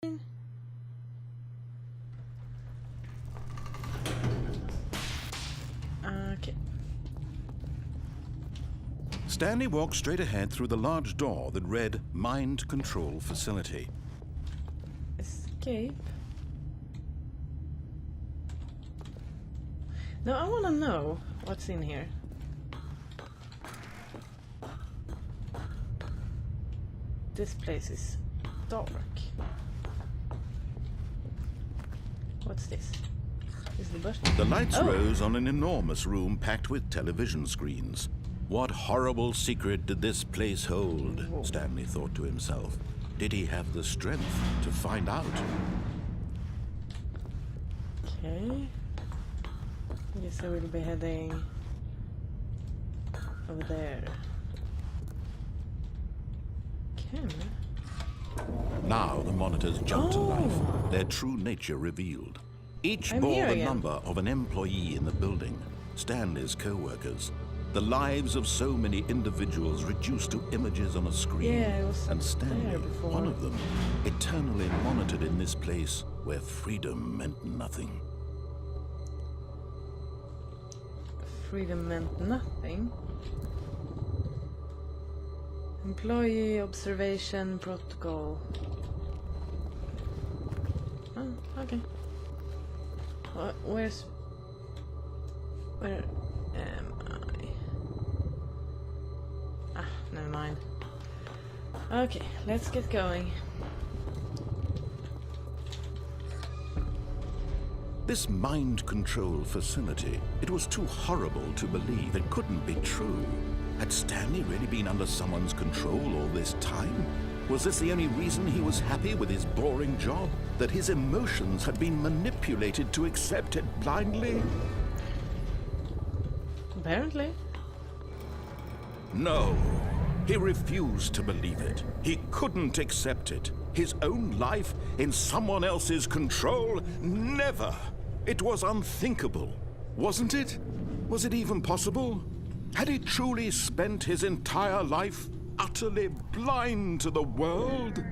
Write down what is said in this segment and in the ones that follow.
Okay. Stanley walked straight ahead through the large door that read Mind Control Facility. Escape. No, I want to know what's in here. This place is dark. What's this? Is the button? The lights rose on an enormous room packed with television screens. What horrible secret did this place hold? Whoa. Stanley thought to himself. Did he have the strength to find out? Okay. I guess I will be heading over there. Camera? Now the monitors jumped to life, their true nature revealed. Each bore the number of an employee in the building, Stanley's co-workers. The lives of so many individuals reduced to images on a screen. And Stanley, one of them, eternally monitored in this place where freedom meant nothing. Freedom meant nothing? Employee observation protocol. Oh, okay. Where am I? Ah, never mind. Okay, let's get going. This mind control facility, it was too horrible to believe. It couldn't be true. Had Stanley really been under someone's control all this time? Was this the only reason he was happy with his boring job? That his emotions had been manipulated to accept it blindly? Apparently. No. He refused to believe it. He couldn't accept it. His own life in someone else's control? Never. It was unthinkable. Wasn't it? Was it even possible? Had he truly spent his entire life utterly blind to the world?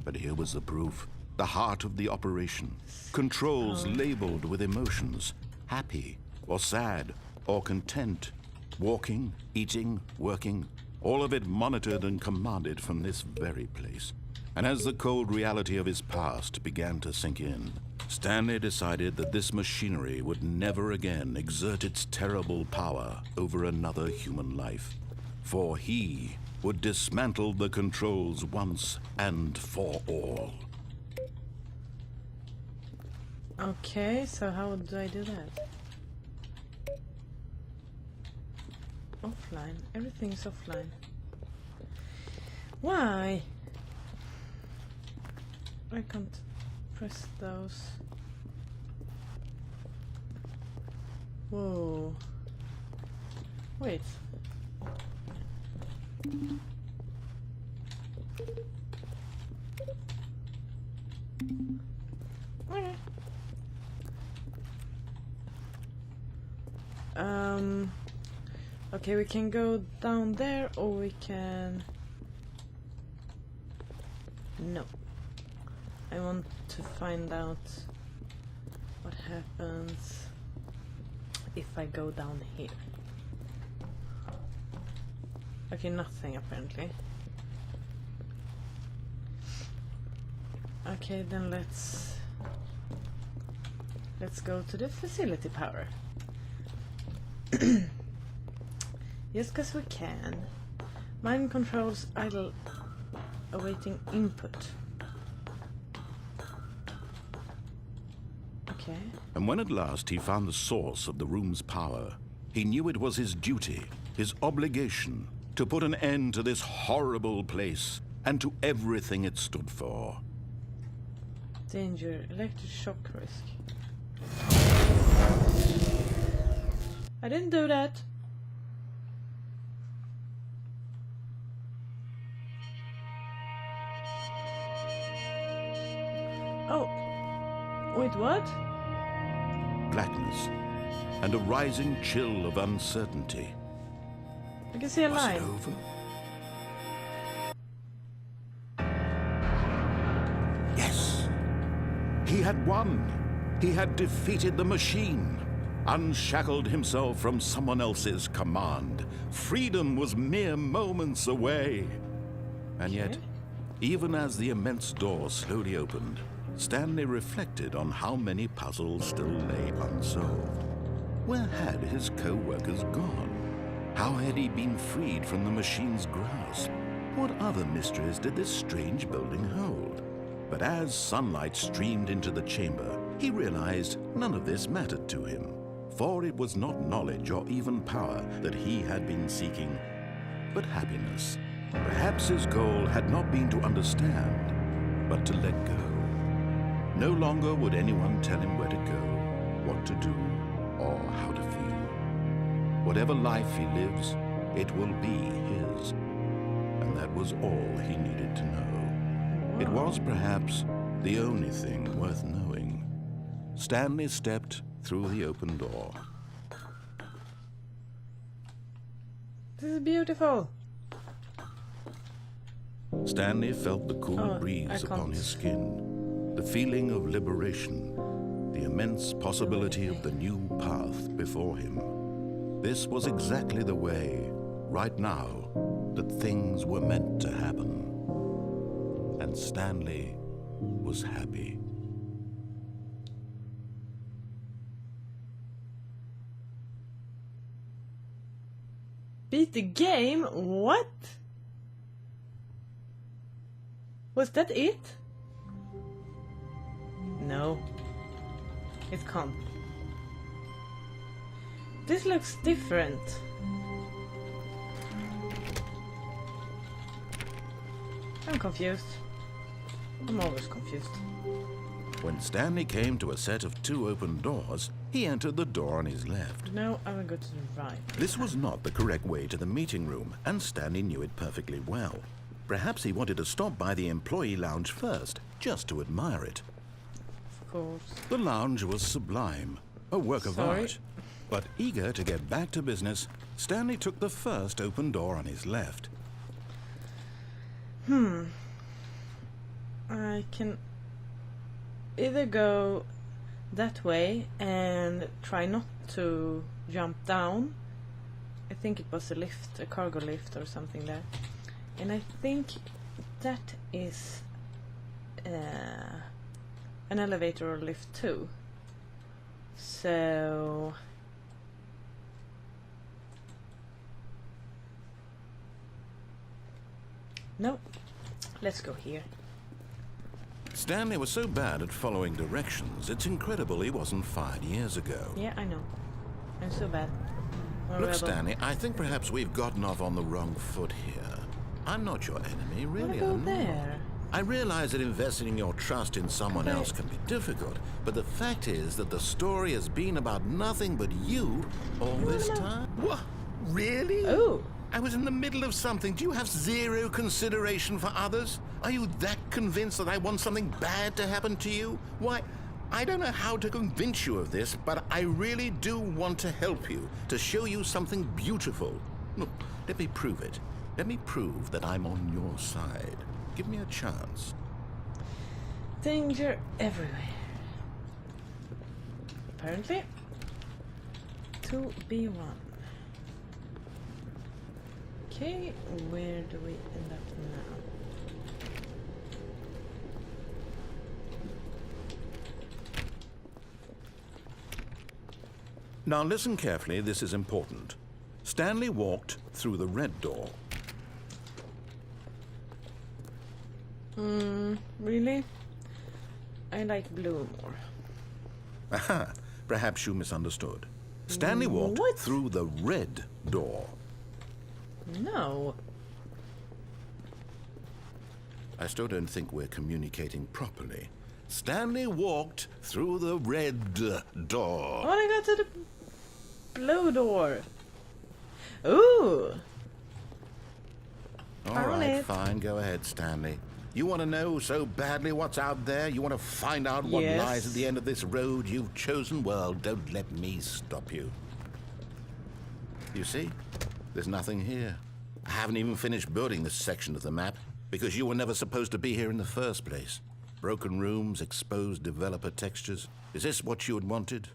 But here was the proof. The heart of the operation. Controls labeled with emotions. Happy, or sad, or content. Walking, eating, working. All of it monitored and commanded from this very place. And as the cold reality of his past began to sink in, Stanley decided that this machinery would never again exert its terrible power over another human life. For he would dismantle the controls once and for all. Okay, so how do I do that? Offline. Everything's offline. Why? I can't press those. Whoa. Wait. Okay. Okay, we can go down there, or we can... No. I want to find out what happens if I go down here. Okay, nothing apparently. Okay, then let's go to the facility power. Yes, because we can. Mind controls idle, awaiting input. Okay. And when at last he found the source of the room's power, he knew it was his duty, his obligation, to put an end to this horrible place and to everything it stood for. Danger, electric shock risk. I didn't do that. Oh, wait, what? Blackness and a rising chill of uncertainty. I can see a line. Was it over? He had won. He had defeated the machine, unshackled himself from someone else's command. Freedom was mere moments away. And yet, even as the immense door slowly opened, Stanley reflected on how many puzzles still lay unsolved. Where had his co-workers gone? How had he been freed from the machine's grasp? What other mysteries did this strange building hold? But as sunlight streamed into the chamber, he realized none of this mattered to him, for it was not knowledge or even power that he had been seeking, but happiness. Perhaps his goal had not been to understand, but to let go. No longer would anyone tell him where to go, what to do, or how to feel. Whatever life he lives, it will be his. And that was all he needed to know. It was perhaps the only thing worth knowing. Stanley stepped through the open door. This is beautiful. Stanley felt the cool breeze upon his skin, the feeling of liberation, the immense possibility of the new path before him. This was exactly the way, right now, that things were meant to happen. And Stanley was happy. Beat the game? What? Was that it? No. It can't. This looks different. I'm confused. I'm always confused. When Stanley came to a set of 2 open doors, he entered the door on his left. No, I will go to the right. This was not the correct way to the meeting room, and Stanley knew it perfectly well. Perhaps he wanted to stop by the employee lounge first, just to admire it. Of course. The lounge was sublime, a work of art. But eager to get back to business, Stanley took the first open door on his left. I can either go that way and try not to jump down. I think it was a lift, a cargo lift or something there. And I think that is an elevator or lift too. So no, let's go here. Stanley was so bad at following directions, it's incredible he wasn't fired years ago. Yeah, I know. I'm so bad. Look, Stanley, I think perhaps we've gotten off on the wrong foot here. I'm not your enemy, really. What about there? I realize that investing your trust in someone else can be difficult, but the fact is that the story has been about nothing but you all this time. What? Really? Oh. I was in the middle of something. Do you have zero consideration for others? Are you that convinced that I want something bad to happen to you? Why, I don't know how to convince you of this, but I really do want to help you, to show you something beautiful. Look, let me prove it. Let me prove that I'm on your side. Give me a chance. Danger everywhere. Apparently. 2B1. Okay, where do we end up now? Now listen carefully, this is important. Stanley walked through the red door. Really? I like blue more. Aha, perhaps you misunderstood. Stanley walked through the red door. No. I still don't think we're communicating properly. Stanley walked through the red door. I want to go to the blue door. Ooh. All right, fine. Go ahead, Stanley. You want to know so badly what's out there? You want to find out what lies at the end of this road you've chosen? Well, don't let me stop you. You see? There's nothing here. I haven't even finished building this section of the map because you were never supposed to be here in the first place. Broken rooms, exposed developer textures. Is this what you had wanted?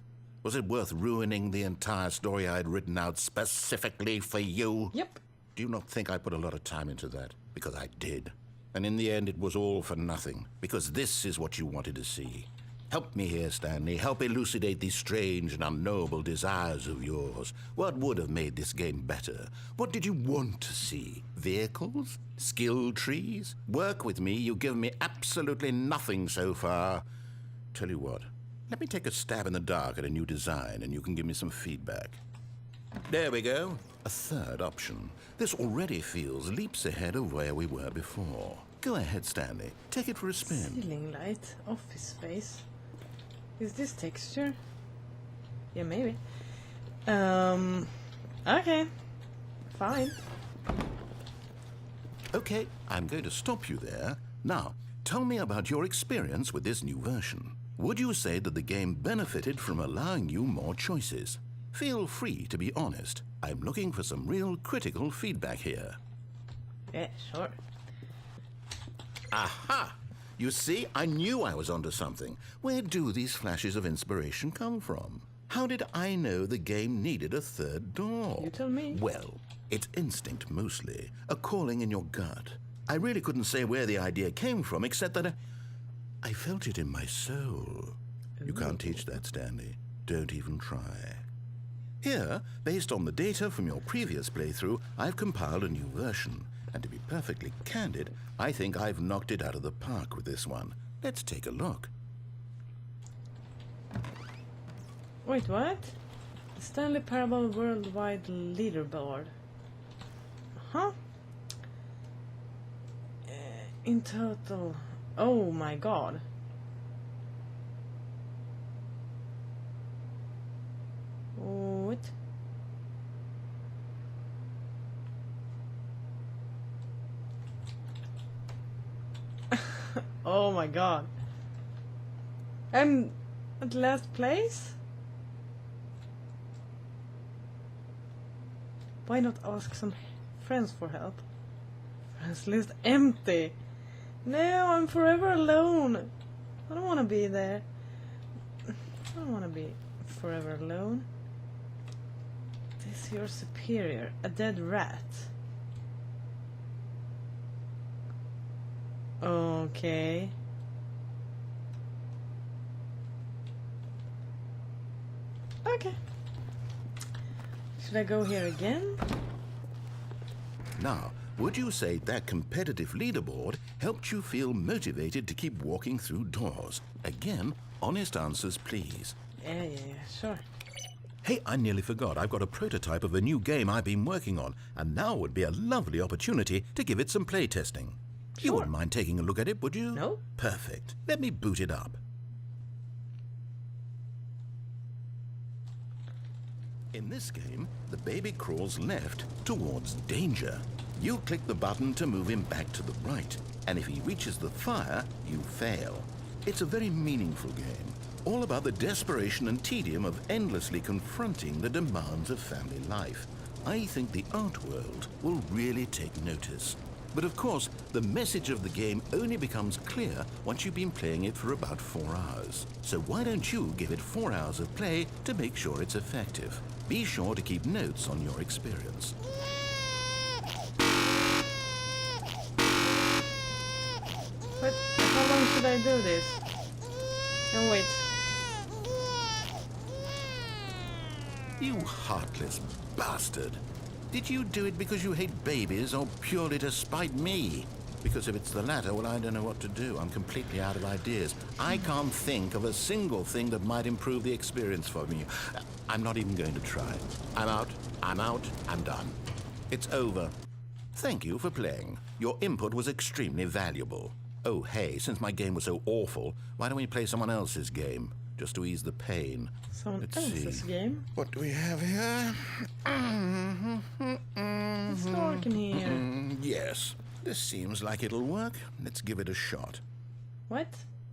Was it worth ruining the entire story I had written out specifically for you? Yep. Do you not think I put a lot of time into that? Because I did. And in the end, it was all for nothing. Because this is what you wanted to see. Help me here, Stanley. Help elucidate these strange and unknowable desires of yours. What would have made this game better? What did you want to see? Vehicles? Skill trees? Work with me. You've given me absolutely nothing so far. Tell you what. Let me take a stab in the dark at a new design, and you can give me some feedback. There we go. A third option. This already feels leaps ahead of where we were before. Go ahead, Stanley. Take it for a spin. Ceiling light, office space. Is this texture? Yeah, maybe. Okay. Fine. Okay, I'm going to stop you there. Now, tell me about your experience with this new version. Would you say that the game benefited from allowing you more choices? Feel free to be honest. I'm looking for some real critical feedback here. Yeah, sure. Aha! You see, I knew I was onto something. Where do these flashes of inspiration come from? How did I know the game needed a third door? You tell me. Well, it's instinct mostly, a calling in your gut. I really couldn't say where the idea came from, except that I felt it in my soul. You can't teach that, Stanley. Don't even try. Here, based on the data from your previous playthrough, I've compiled a new version. And to be perfectly candid, I think I've knocked it out of the park with this one. Let's take a look. Wait, what? The Stanley Parable Worldwide Leaderboard. Huh? In total... Oh my god. What? Oh my god. I'm at last place? Why not ask some friends for help? Friends list empty. No, I'm forever alone. I don't want to be there. I don't want to be forever alone. This your superior, a dead rat. Okay. Okay. Should I go here again? Now, would you say that competitive leaderboard helped you feel motivated to keep walking through doors? Again, honest answers, please. Yeah, sure. Hey, I nearly forgot. I've got a prototype of a new game I've been working on, and now would be a lovely opportunity to give it some playtesting. You Sure. wouldn't mind taking a look at it, would you? No. Perfect. Let me boot it up. In this game, the baby crawls left towards danger. You click the button to move him back to the right, and if he reaches the fire, you fail. It's a very meaningful game, all about the desperation and tedium of endlessly confronting the demands of family life. I think the art world will really take notice. But of course, the message of the game only becomes clear once you've been playing it for about 4 hours. So why don't you give it 4 hours of play to make sure it's effective? Be sure to keep notes on your experience. But how long should I do this? Oh wait. You heartless bastard. Did you do it because you hate babies or purely to spite me? Because if it's the latter, well, I don't know what to do. I'm completely out of ideas. I can't think of a single thing that might improve the experience for me. I'm not even going to try. I'm out, I'm done. It's over. Thank you for playing. Your input was extremely valuable. Oh, hey, since my game was so awful, why don't we play someone else's game? Just to ease the pain. Someone Let's else's see. game? What do we have here? It's dark in here. Yes, this seems like it'll work. Let's give it a shot. What?